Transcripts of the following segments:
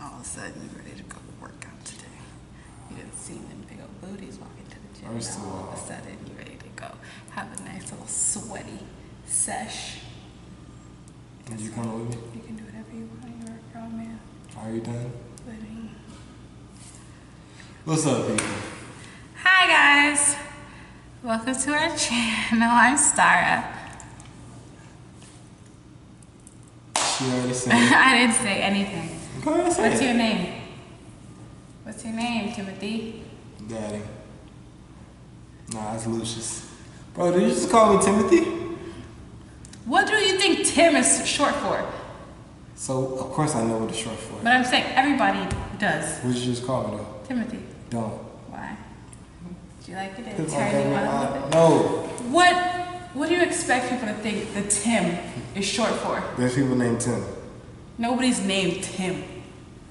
all of a sudden you're ready to go work out today. You didn't see them big old booties walking to the gym. First of all all, of a sudden you're ready to go have a nice little sweaty sesh. did you come with me? You can do whatever you want. You're a grown man. Are you done? Living. What's up, people? Hi guys. Welcome to our channel. I'm Stara. She already said it. I didn't say anything. Go ahead and say What's it. your name? What's your name, Timothy? Daddy. Nah, it's Lucius. Bro, did you just call me Timothy? What do you think Tim is short for? So, of course I know what it's short for. But I'm saying everybody does. What did you just call me though? Timothy. Don't. Why? Do you like it? Did it Because turn you on a little bit? No. What do you expect people to think the Tim is short for? There's people named Tim. Nobody's named Tim.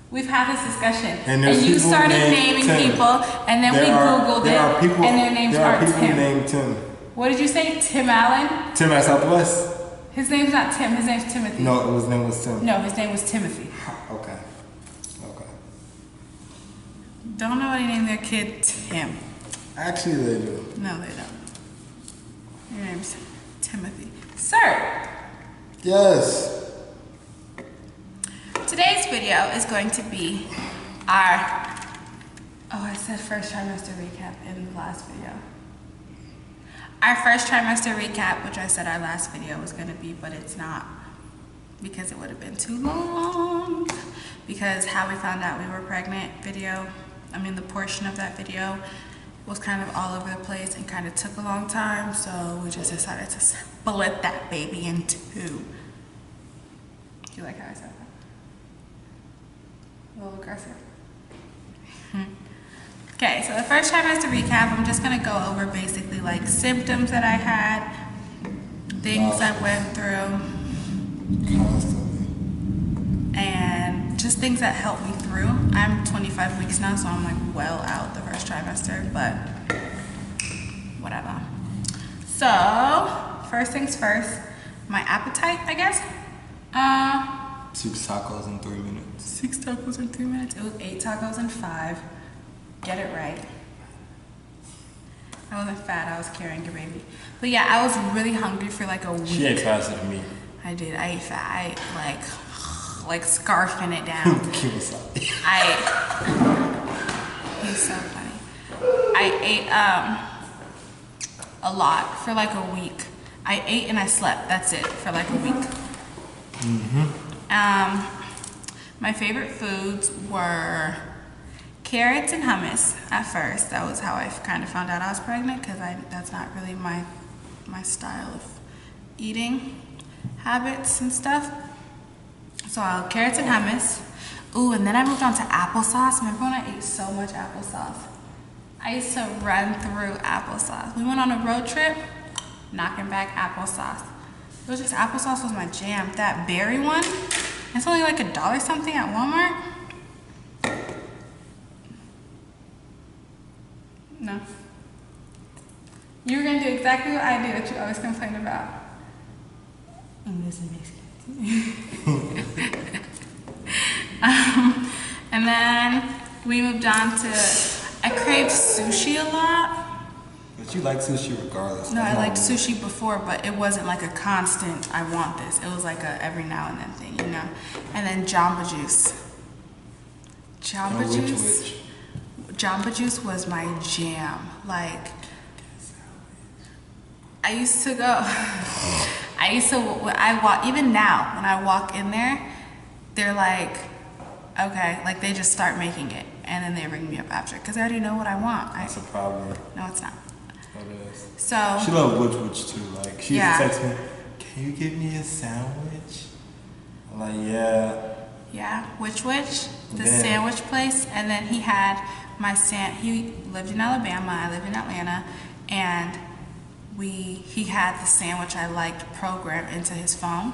We've had this discussion. And And you people started named naming Tim. people, and then we Googled it, and their names there are are people Tim. named Tim. What did you say? Tim Allen? Tim at Southwest? His name's not Tim, his name's Timothy. No, his name was Tim. No, his name was Timothy. Okay. Okay. Don't nobody name their kid Tim. Actually, they do. No, they don't. Your name's Timothy. Sir, Yes. today's video is going to be our, I said first trimester recap in the last video. Our first trimester recap, which I said our last video was going to be, but it's not, because it would have been too long. Because how we found out we were pregnant the portion of that video was kind of all over the place and kind of took a long time, so we just decided to split that baby in two. Do you like how I said that? A little aggressive. Okay, so the first trimester recap, I'm just gonna go over basically like symptoms that I had, things I went through, Constantly. and just things that helped me through. I'm 25 weeks now, so I'm like well out the first trimester, but whatever. So, first things first, my appetite, I guess. 6 tacos in 3 minutes. 6 tacos in 3 minutes. It was 8 tacos in 5. Get it right. I wasn't fat, I was carrying your baby. But yeah, I was really hungry for like a week. She ate faster than me. I did. I ate fat. I ate like scarfing it down. He's so funny. I ate a lot for like a week. I ate and I slept. That's it for like a week. My favorite foods were carrots and hummus at first. That was how I kind of found out I was pregnant, because that's not really my style of eating habits and stuff. So carrots and hummus. Ooh, and then I moved on to applesauce. Remember when I ate so much applesauce? I used to run through applesauce. We went on a road trip, knocking back applesauce. It was just, applesauce was my jam. That berry one, it's only like $1 something at Walmart. No. You were gonna do exactly what I do that you always complain about. And this is Mexican. And then we moved on to, I craved sushi a lot. But you like sushi regardless. No, I liked sushi before, but it wasn't like a constant, I want this. It was like a every now and then thing, you know? And then Jamba Juice. Jamba Juice. Jamba Juice was my jam. Like, I used to go, even now, when I walk in there, they're like, okay, like they just start making it, and then they ring me up after, because I already know what I want. That's a problem. No, it's not. It is. So. She loved Which too. Like, she Yeah. used to text me, can you give me a sandwich? I'm like, yeah. Yeah, Which, the Yeah. sandwich place, and then he had he lived in Alabama, I lived in Atlanta, and he had the sandwich I liked programmed into his phone,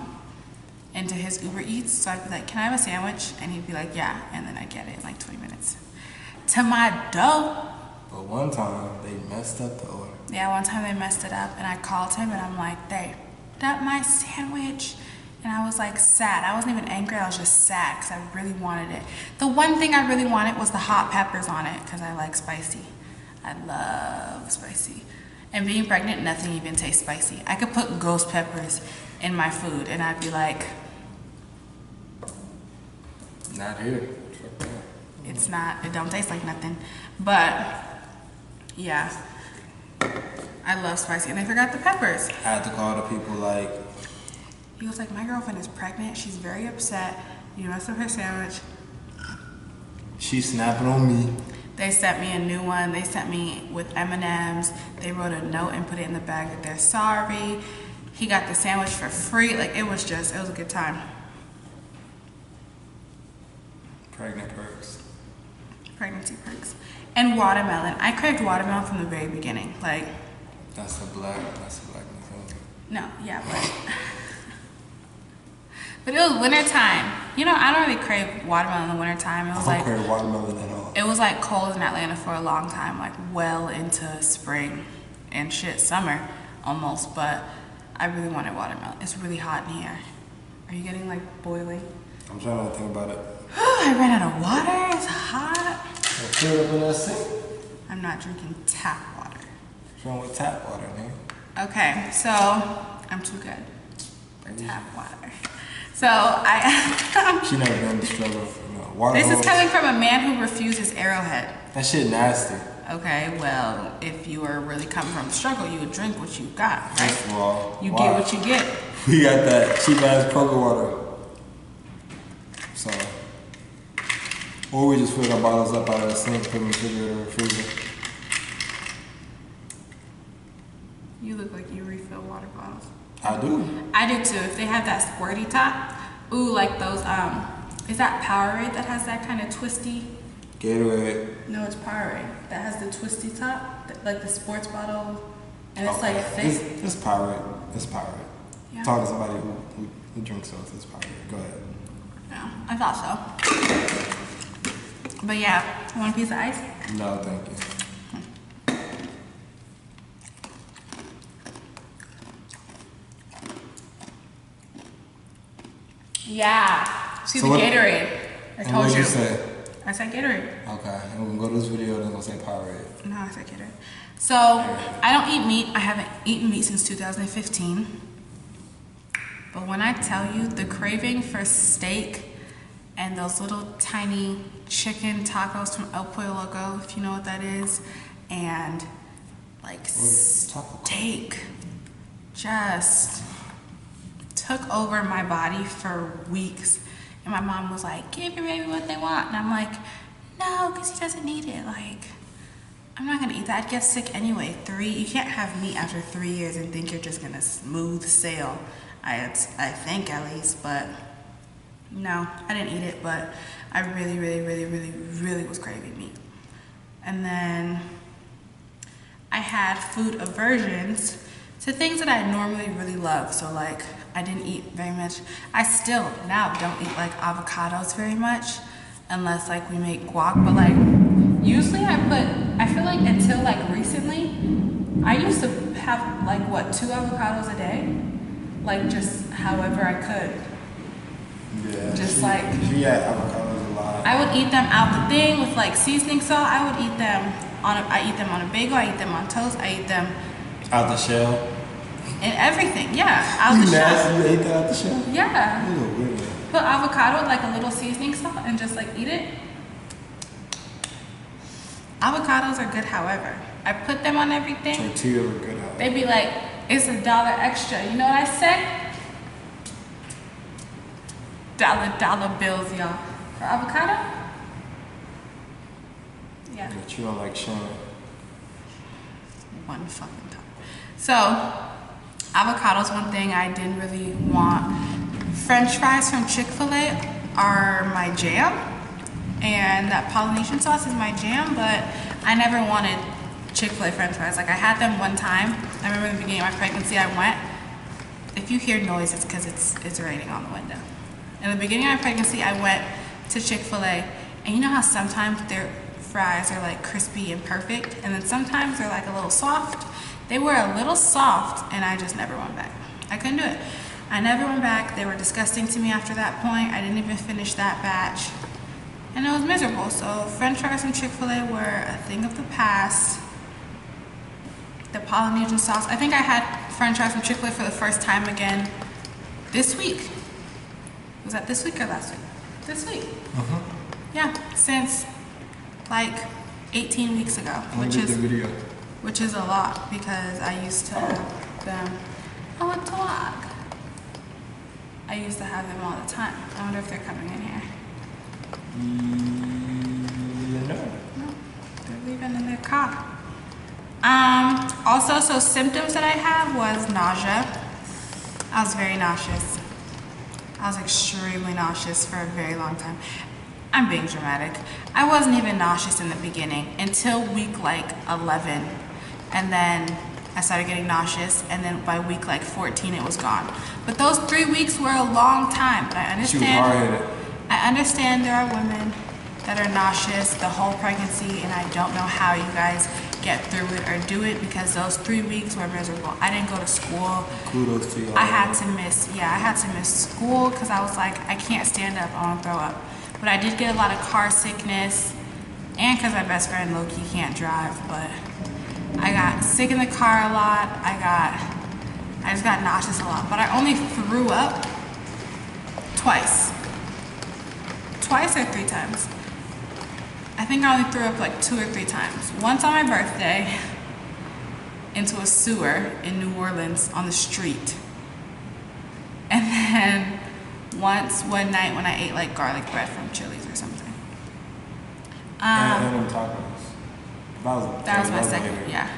into his Uber Eats, so I'd be like, can I have a sandwich? And he'd be like, yeah, and then I'd get it in like 20 minutes. To my dough. But one time, they messed up the order. Yeah, one time they messed it up, and I called him, and I'm like, they got my sandwich. And I was like sad. I wasn't even angry, I was just sad because I really wanted it. The one thing I really wanted was the hot peppers on it because I like spicy. I love spicy. And being pregnant, nothing even tastes spicy. I could put ghost peppers in my food and I'd be like, Not here. Fuck that. it's not, it don't taste like nothing. But yeah, I love spicy. And I forgot the peppers. I had to call the people like, He was like, my girlfriend is pregnant. She's very upset. You messed up her sandwich. she's snapping on me. They sent me a new one. They sent me with M&Ms. They wrote a note and put it in the bag that they're sorry. He got the sandwich for free. Like, it was a good time. Pregnant perks. Pregnancy perks. And watermelon. I craved watermelon from the very beginning. Like, That's a black thing. no, yeah, but it was winter time. You know, I don't really crave watermelon in the winter time. It was I don't crave watermelon at all. It was like cold in Atlanta for a long time, like well into spring and shit, summer almost, but I really wanted watermelon. It's really hot in here. Are you getting like boiling? I'm trying to think about it. I ran out of water, it's hot. Fill it up in that sink. I'm not drinking tap water. What's wrong with tap water, man? Okay, so I'm too good for tap water. So I, She never been in the struggle. Water this is hose. coming from a man who refuses Arrowhead. That shit nasty. Okay, well, if you were really coming from the struggle, you would drink what you got, right? First of all, You why? get what you get. We got that cheap ass Kroger water. So, or we just fill our bottles up out of the sink, put them in the refrigerator or freezer. You look like you refill water bottles. I do. I do too. If they have that squirty top, ooh, like those, is that Powerade that has that kind of twisty? Gatorade. No, it's Powerade that has the twisty top, like the sports bottle, and it's like thick. It's Powerade. It's Powerade. Yeah. Talk to somebody who drinks those. It's Powerade. Go ahead. Yeah, I thought so. But yeah, you want a piece of ice? No, thank you. Yeah. See So the what- Gatorade. I And told what did you. you say? I said Gatorade. Okay, and we're gonna go to this video and then we'll say Powerade. No, I said Gatorade. So I don't eat meat. I haven't eaten meat since 2015. But when I tell you the craving for steak and those little tiny chicken tacos from El Pollo Loco, if you know what that is, and like taco? steak just took over my body for weeks. And my mom was like, give your baby what they want. And I'm like, no, because he doesn't need it. Like, I'm not gonna eat that. I'd get sick anyway. You can't have meat after 3 years and think you're just gonna smooth sail. I think at least, but no, I didn't eat it, but I really, really, really, really, really was craving meat. And then I had food aversions to things that I normally really love. So like, I didn't eat very much. I still now don't eat like avocados very much unless like we make guac, but like usually I feel like until like recently, I used to have like what, 2 avocados a day? Like just however I could. Yeah. Just like, she had avocados a lot. I would eat them out the thing with like seasoning salt. I would eat them I eat them on a bagel, I eat them on toast, I eat them Out the shell. and everything, yeah, out You the shell. nasty, you ate that out the shell? Yeah. You a weird man. Put avocado with like a little seasoning salt and just like eat it. Avocados are good, however. I put them on everything. Tortilla were good. They be like, it's $1 extra. You know what I say? Dollar bills, y'all. For avocado? Yeah. But you don't like Shannon. One fucking time. So, avocado's one thing I didn't really want. French fries from Chick-fil-A are my jam. And that Polynesian sauce is my jam, but I never wanted Chick-fil-A French fries. Like I had them one time. I remember in the beginning of my pregnancy, I went. If you hear noise, it's because it's raining on the window. In the beginning of my pregnancy, I went to Chick-fil-A, and you know how sometimes their fries are like crispy and perfect, and then sometimes they're like a little soft. They were a little soft, and I just never went back. I couldn't do it. I never went back. They were disgusting to me after that point. I didn't even finish that batch. And it was miserable. So French fries from Chick-fil-A were a thing of the past. The Polynesian sauce. I think I had French fries from Chick-fil-A for the first time again this week. Was that this week or last week? This week. Yeah, since like 18 weeks ago, which is a lot because I used to have them. Oh, a dog. I used to have them all the time. I wonder if they're coming in here. No, they're leaving in their car. Also, so symptoms that I had was nausea. I was very nauseous. I was extremely nauseous for a very long time. I'm being dramatic. I wasn't even nauseous in the beginning until week like 11. And then I started getting nauseous, and then by week like 14 it was gone. But those 3 weeks were a long time. But I understand there are women that are nauseous the whole pregnancy, and I don't know how you guys get through it or do it because those 3 weeks were miserable. I didn't go to school. Kudos to you. I had to miss school because I was like, I can't stand up, I want to throw up. But I did get a lot of car sickness, and because my best friend low-key can't drive, but I got sick in the car a lot. I just got nauseous a lot, but I only threw up twice or 3 times. I think I only threw up like 2 or 3 times. Once on my birthday into a sewer in New Orleans on the street. And then once one night when I ate like garlic bread from Chili's or something. And tacos. That was my second, yeah.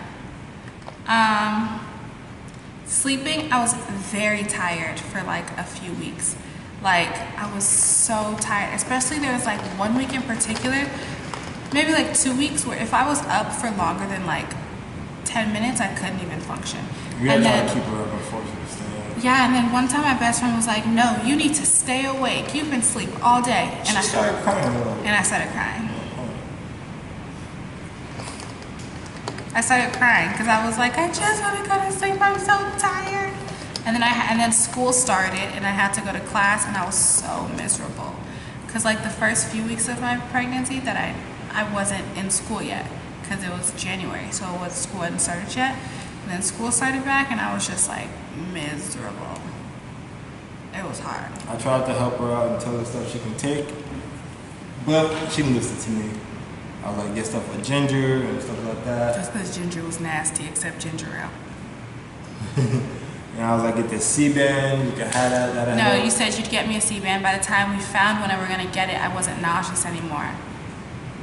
Sleeping, I was very tired for like a few weeks. Like, I was so tired, especially there was like 1 week in particular, maybe like 2 weeks, where if I was up for longer than like 10 minutes, I couldn't even function. We had to keep her up and force her to stay up. Yeah, and then one time my best friend was like, no, you need to stay awake. You can sleep all day. And I started crying. I started crying because I was like, I just want to go to sleep. I'm so tired. And then school started, and I had to go to class, and I was so miserable. Because like the first few weeks of my pregnancy that I wasn't in school yet because it was January, so school hadn't started yet. And then school started back, and I was just like miserable. It was hard. I tried to help her out and tell her stuff she can take, but she didn't listen to me. I was like, get stuff with ginger and stuff like that. Just because ginger was nasty, except ginger ale. And I was like, get this C-band, you can have that. No, you said you'd get me a C-band. By the time we found when I were gonna get it, I wasn't nauseous anymore.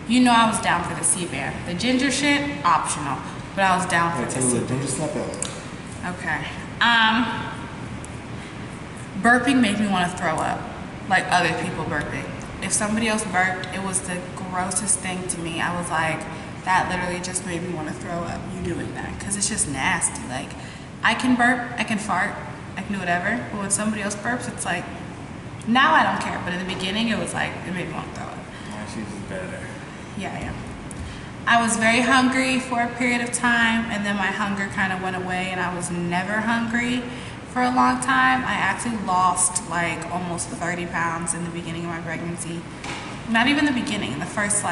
You know I was down for the C-band. The ginger shit, optional, but I was down for the C-band. Ginger snap out. Okay. Burping made me want to throw up, like other people burping. If somebody else burped, it was the grossest thing to me. I was like, that literally just made me want to throw up, you doing that, because it's just nasty. Like, I can burp, I can fart, I can do whatever, but when somebody else burps, it's like, now I don't care, but in the beginning, it was like, it made me want to throw up. Yeah, she's better. Yeah. I was very hungry for a period of time, and then my hunger kind of went away, and I was never hungry for a long time. I actually lost like almost 30 pounds in the beginning of my pregnancy. Not even the beginning, the first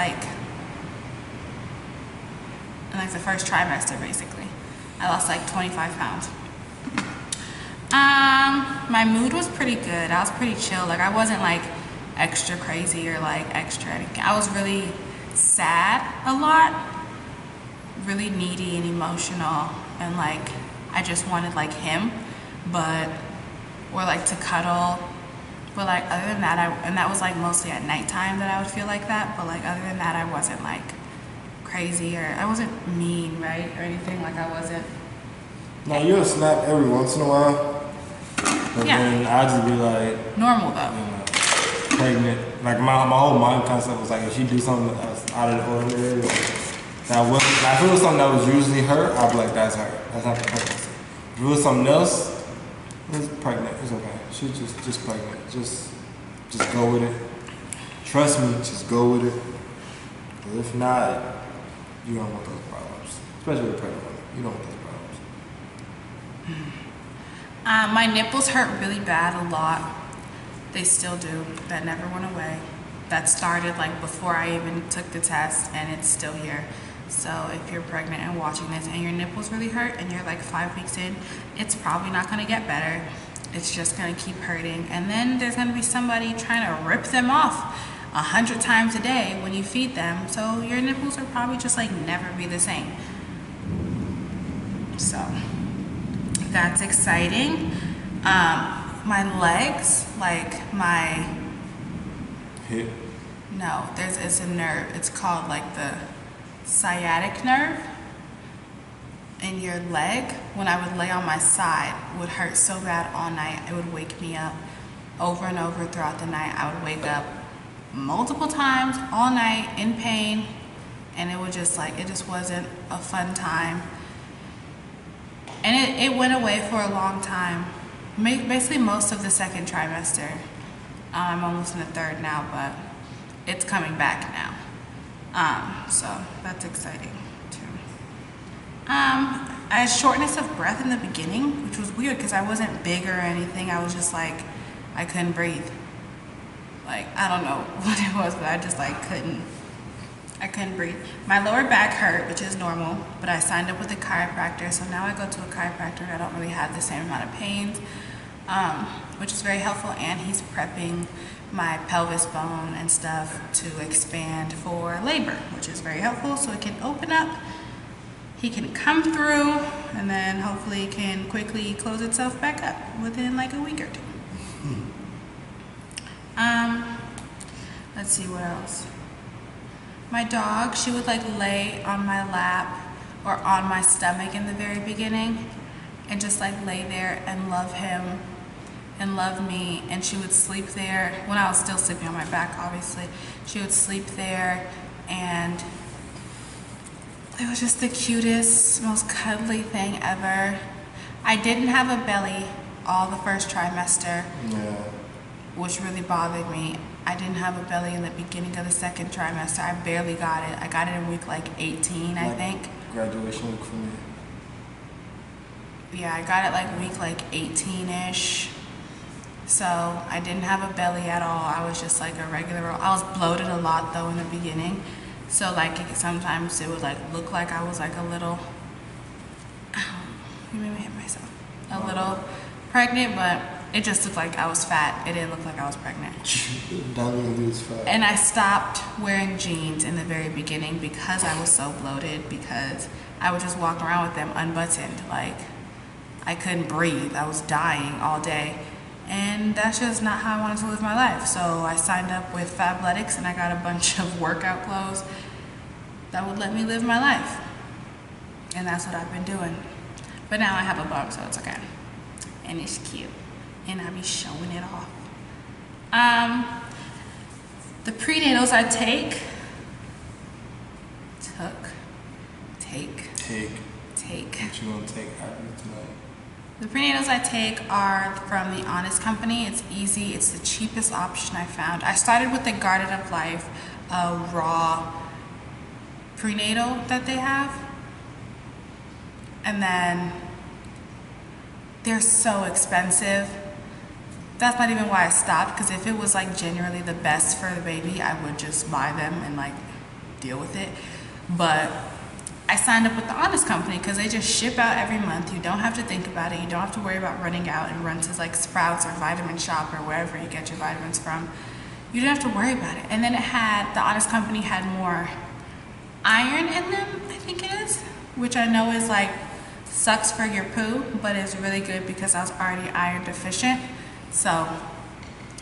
the first trimester basically. I lost like 25 pounds. My mood was pretty good. I was pretty chill. Like, I wasn't like extra crazy or like extra anything. I was really sad a lot, really needy and emotional, and like I just wanted like him, or like to cuddle. But like other than that, and that was like mostly at nighttime that I would feel like that. But like other than that, I wasn't like crazy, or I wasn't mean, right, or anything. Like I wasn't. No, you'll snap every once in a while. But then I'll just be like normal though. You know, pregnant. Like my whole mind concept was like, if she do something that's out of the ordinary, if it was something that was usually her, I'd be like, that's her. That's not the pregnancy. If it was something else, it's pregnant. It's okay. She's just pregnant. Just go with it. Trust me. Just go with it. But if not, you don't want those problems. Especially with pregnant women. You don't want those problems. My nipples hurt really bad a lot. They still do. That never went away. That started like before I even took the test, and it's still here. So if you're pregnant and watching this and your nipples really hurt and you're like 5 weeks in, it's probably not gonna get better. It's just gonna keep hurting. And then there's gonna be somebody trying to rip them off 100 times a day when you feed them. So your nipples will probably just like never be the same. So that's exciting. My legs, like my hip. No, it's a nerve. It's called like the sciatic nerve in your leg. When I would lay on my side, would hurt so bad all night. It would wake me up over and over throughout the night. I would wake up multiple times all night in pain, and it would just like, it just wasn't a fun time. And it went away for a long time. Basically most of the second trimester. I'm almost in the third now, but it's coming back now. So that's exciting too. I had shortness of breath in the beginning, which was weird because I wasn't big or anything. I was just like, I couldn't breathe. Like, I don't know what it was, but I just like I couldn't breathe. My lower back hurt, which is normal, but I signed up with a chiropractor, so now I go to a chiropractor. I don't really have the same amount of pains, which is very helpful, and he's prepping my pelvis bone and stuff to expand for labor, which is very helpful, so it can open up, he can come through, and then hopefully it can quickly close itself back up within like a week or two. Let's see what else. My dog, she would like lay on my lap or on my stomach in the very beginning and just like lay there and love him and love me, and she would sleep there when I was still sleeping on my back, obviously. She would sleep there, and it was just the cutest, most cuddly thing ever. I didn't have a belly all the first trimester, which really bothered me. I didn't have a belly in the beginning of the second trimester. I barely got it. I got it in week like 18, I think. Graduation week for me. Yeah, I got it like week like 18-ish. So I didn't have a belly at all. I was just like a regular. I was bloated a lot though in the beginning. So like sometimes it would like look like I was like a little, you made me hit myself, a little pregnant, but it just looked like I was fat. It didn't look like I was pregnant. And I stopped wearing jeans in the very beginning because I was so bloated, because I would just walk around with them unbuttoned. Like, I couldn't breathe. I was dying all day. And that's just not how I wanted to live my life. So I signed up with Fabletics, and I got a bunch of workout clothes that would let me live my life. And that's what I've been doing. But now I have a bump, so it's okay. And it's cute. And I be showing it off. The prenatals I take. What you gonna take after tonight? The prenatals I take are from the Honest Company. It's easy. It's the cheapest option I found. I started with the Garden of Life raw prenatal that they have. And then they're so expensive. That's not even why I stopped, because if it was like genuinely the best for the baby, I would just buy them and like deal with it. But I signed up with the Honest Company because they just ship out every month. You don't have to think about it. You don't have to worry about running out and run to like Sprouts or Vitamin Shop or wherever you get your vitamins from. You don't have to worry about it. And then the Honest Company had more iron in them, I think it is, which I know is like sucks for your poo, but it's really good because I was already iron deficient. So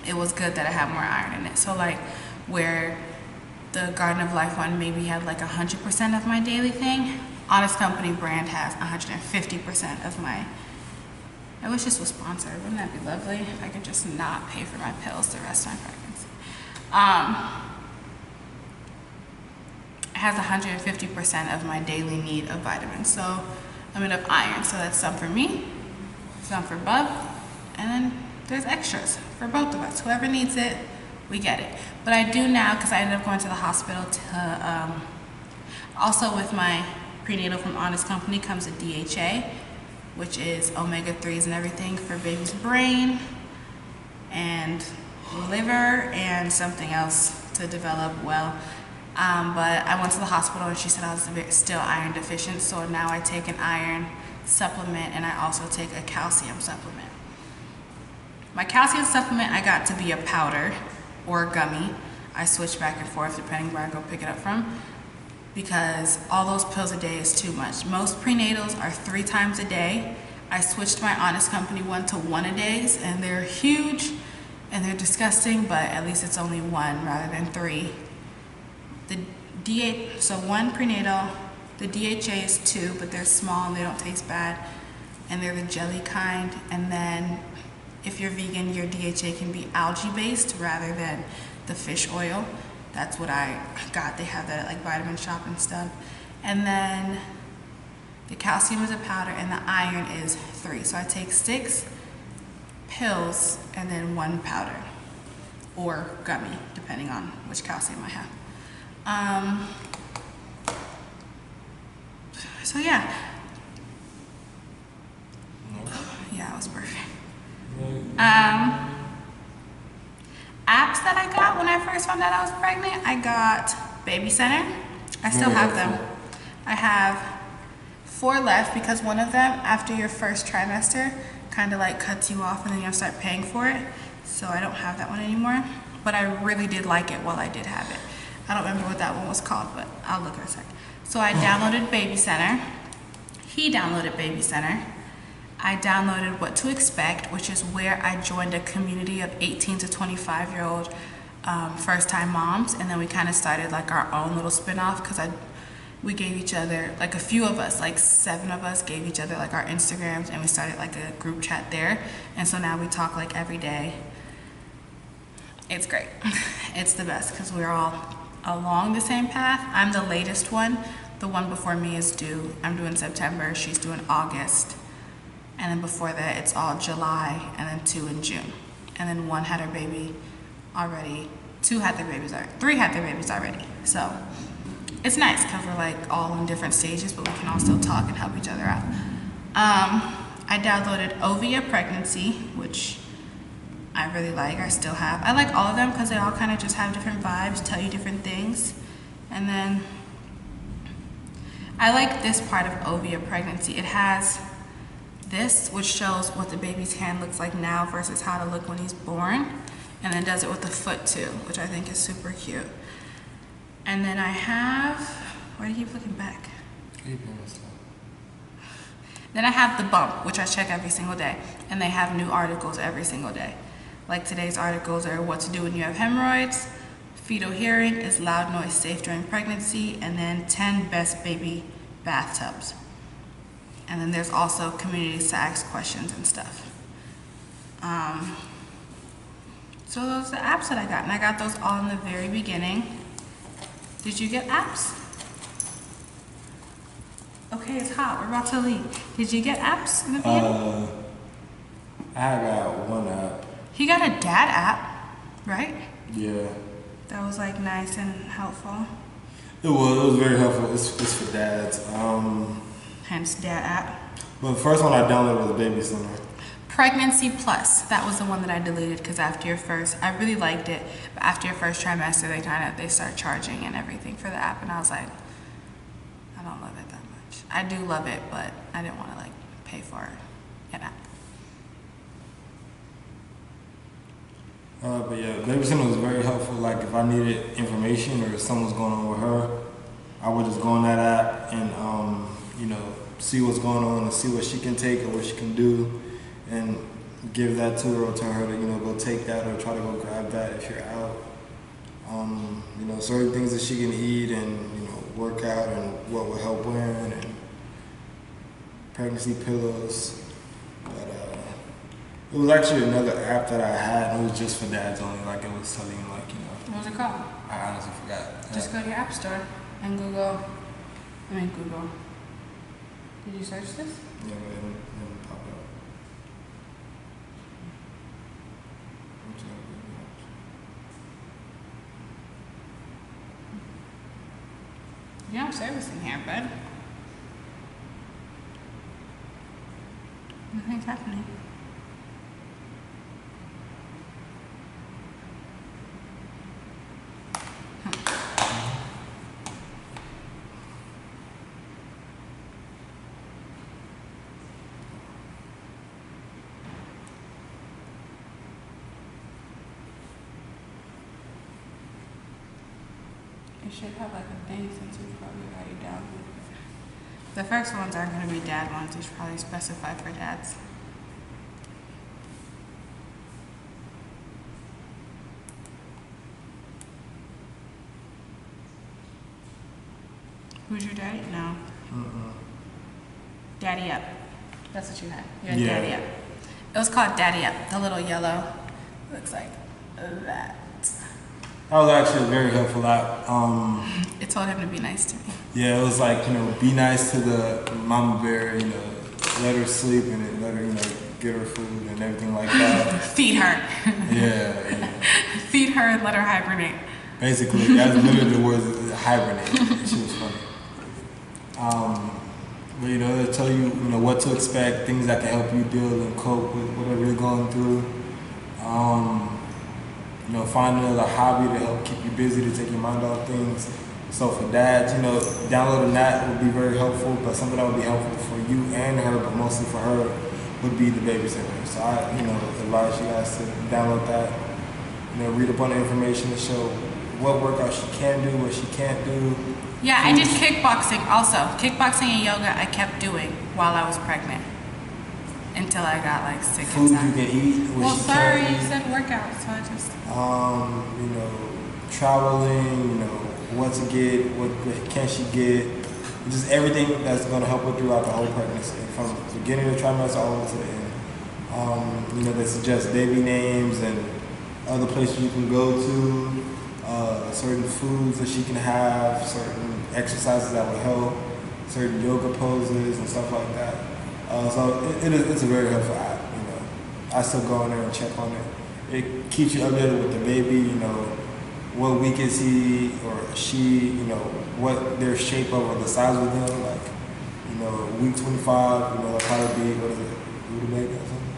it was good that I had more iron in it. So like where the Garden of Life one maybe had like 100% of my daily thing, Honest Company brand has 150% of my. I wish this was sponsored. Wouldn't that be lovely if I could just not pay for my pills the rest of my pregnancy? It has 150% of my daily need of vitamins. So I mean of iron. So that's some for me, some for Bub, and then there's extras for both of us. Whoever needs it, we get it. But I do now, because I ended up going to the hospital to, also with my prenatal from Honest Company comes a DHA, which is omega-3s and everything for baby's brain and liver and something else to develop well. But I went to the hospital and she said I was still iron deficient, so now I take an iron supplement and I also take a calcium supplement. My calcium supplement I got to be a powder or a gummy. I switch back and forth depending where I go pick it up from, because all those pills a day is too much. Most prenatals are 3 times a day. I switched my Honest Company one to 1 a days, and they're huge and they're disgusting, but at least it's only 1 rather than 3. So 1 prenatal, the DHA is 2, but they're small and they don't taste bad, and they're the jelly kind. And then if you're vegan, your DHA can be algae based rather than the fish oil. That's what I got. They have that at like Vitamin Shop and stuff. And then the calcium is a powder and the iron is 3. So I take 6 pills and then 1 powder or gummy, depending on which calcium I have. So yeah. Yeah, it was perfect. Apps that I got when I first found out I was pregnant, I got Baby Center. I still have them. I have 4 left because one of them, after your first trimester, kind of like cuts you off and then you have to start paying for it. So I don't have that one anymore. But I really did like it while I did have it. I don't remember what that one was called, but I'll look in a sec. So I downloaded Baby Center. He downloaded Baby Center. I downloaded What to Expect, which is where I joined a community of 18 to 25-year-old first-time moms, and then we kind of started like our own little spin-off because we gave each other, like a few of us, like 7 of us gave each other like our Instagrams, and we started like a group chat there, and so now we talk like every day. It's great. It's the best because we're all along the same path. I'm the latest one. The one before me is due. I'm due in September. She's due in August. And then before that, it's all July, and then 2 in June. And then 1 had her baby already. 2 had their babies already. 3 had their babies already. So it's nice because we're like all in different stages, but we can all still talk and help each other out. I downloaded Ovia Pregnancy, which I really like. I still have. I like all of them because they all kind of just have different vibes, tell you different things. And then I like this part of Ovia Pregnancy. It has this, which shows what the baby's hand looks like now versus how to look when he's born, and then does it with the foot too, which I think is super cute. And then I have, why do you keep looking back? Then I have the Bump, which I check every single day, and they have new articles every single day. Like today's articles are what to do when you have hemorrhoids, fetal hearing, is loud noise safe during pregnancy, and then 10 best baby bathtubs. And then there's also communities to ask questions and stuff. So those are the apps that I got, and I got those all in the very beginning. Did you get apps? Okay, it's hot. We're about to leave. Did you get apps in the beginning? I got 1 app. He got a dad app, right? Yeah. That was like nice and helpful. It was very helpful. It's for dads. Hence dad app. But the first one I downloaded was Baby Center. Pregnancy Plus, that was the one that I deleted because after your first, I really liked it, but after your first trimester, they start charging and everything for the app, and I was like, I don't love it that much. I do love it, but I didn't want to like pay for an app. But yeah, Baby Center was very helpful. Like if I needed information or if something was going on with her, I would just go on that app and you know, see what's going on and see what she can take or what she can do, and give that to her or tell her to, you know, go take that or try to go grab that if you're out. You know, certain things that she can eat and, you know, work out and what will help women and pregnancy pillows. But it was actually another app that I had, and it was just for dads only. Like it was telling like, you know. What was it called? I honestly forgot. Just go to your app store and Google. Did you search this? Yeah, but it didn't pop up. You have service in here, bud. Nothing's happening. It should have like a thing since we probably already downloaded it. The first ones aren't going to be dad ones. You should probably specify for dads. Who's your daddy? No. Daddy Up. That's what you had. You had Daddy Up. It was called Daddy Up. The little yellow looks like that. That was actually a very helpful app. It told him to be nice to me. Yeah, it was like, be nice to the mama bear, let her sleep and then let her, get her food and everything like that. Feed her. Yeah. Feed her and let her hibernate. Basically, that's literally the words, hibernate. She was funny. But they'll tell you, what to expect, things that can help you deal and cope with whatever you're going through. Find another hobby to help keep you busy, to take your mind off things. So for dads, downloading that would be very helpful, but something that would be helpful for you and her, but mostly for her, would be the babysitter. So I, advise you guys to download that. Read up on the information to show what workouts she can do, what she can't do. Yeah, I did kickboxing also. Kickboxing and yoga I kept doing while I was pregnant. Until I got like sick and Food tired. you can eat, what she sorry, can't you eat. said workout, so I just... Traveling, what to get, what can she get, just everything that's going to help her throughout the whole pregnancy, from the beginning of the trimester all the way to the end. They suggest baby names and other places you can go to, certain foods that she can have, certain exercises that will help, certain yoga poses and stuff like that. So it's a very helpful app. I still go in there and check on it. It keeps you updated with the baby, what week is he or she, what their shape of or the size of them, like, week 25, they'll probably be, what is it, rutabaga or something?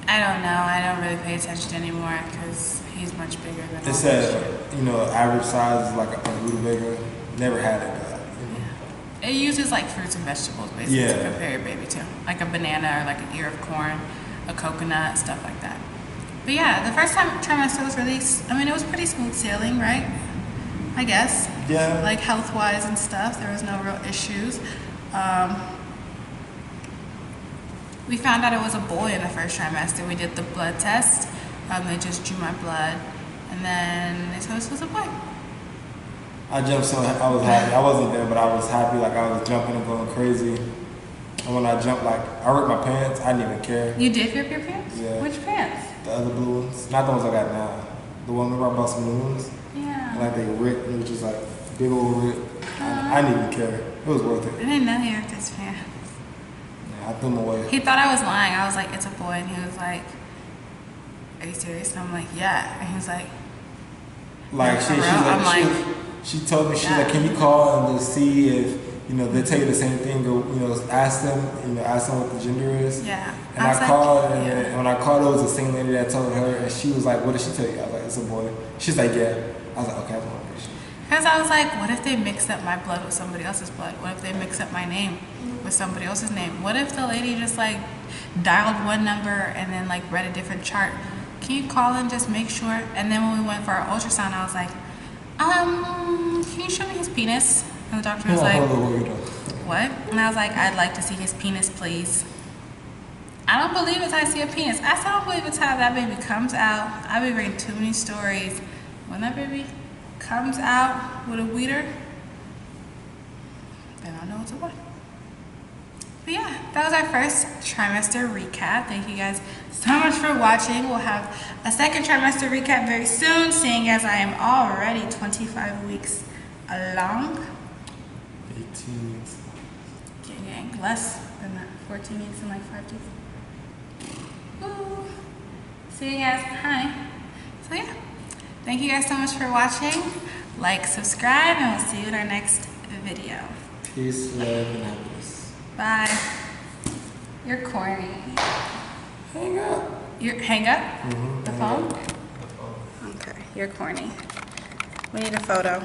I don't know. I don't really pay attention anymore because he's much bigger than all It that said, shit. average size is like a rutabaga. Never had it, but, It uses like fruits and vegetables basically to prepare your baby to. Like a banana or like an ear of corn, a coconut, stuff like that. But yeah, the first time trimester was released, it was pretty smooth sailing, right? I guess. Yeah. Like health-wise and stuff, there was no real issues. We found out it was a boy in the first trimester. We did the blood test. They just drew my blood, and then they told us it was a boy. I jumped so I was happy. I wasn't there, but I was happy. Like I was jumping and going crazy. And when I jumped, like I ripped my pants. I didn't even care. You did rip your pants? Yeah. Which pants? The other blue ones, not the ones I got now. The one where I bought some new ones. Yeah. And like they ripped, and it was just like big old rip. I didn't even care. It was worth it. I didn't know he ripped his pants. Yeah, I threw them away. He thought I was lying. I was like, it's a boy, and he was like, are you serious? And I'm like, yeah. And he was like, she told me, she's like, can you call and just see if, they tell you the same thing, or, ask them what the gender is. yeah. And I called, and when I called, it was the same lady that told her, and she was like, what did she tell you? I was like, it's a boy. She's like, yeah. I was like, okay, I want to be sure. Because I was like, what if they mix up my blood with somebody else's blood? What if they mix up my name with somebody else's name? What if the lady just like dialed one number and then like read a different chart? Can you call and just make sure? And then when we went for our ultrasound, I was like, can you show me his penis? And the doctor was like, what? And I was like, I'd like to see his penis, please. I don't believe it's how I see a penis. I still don't believe it's how that baby comes out. I've been reading too many stories. When that baby comes out with a weeder, then I know it's a boy. But yeah, that was our first trimester recap. Thank you guys so much for watching. We'll have a second trimester recap very soon, seeing as I am already 25 weeks along. 18 weeks. Gang, less than that. 14 weeks and like 5 days. Woo. Seeing as, hi. So yeah, thank you guys so much for watching. Like, subscribe, and we'll see you in our next video. Peace, love, and happiness. Bye. You're corny. Hang up. Hang up? Mm-hmm. The phone? Okay, you're corny. We need a photo.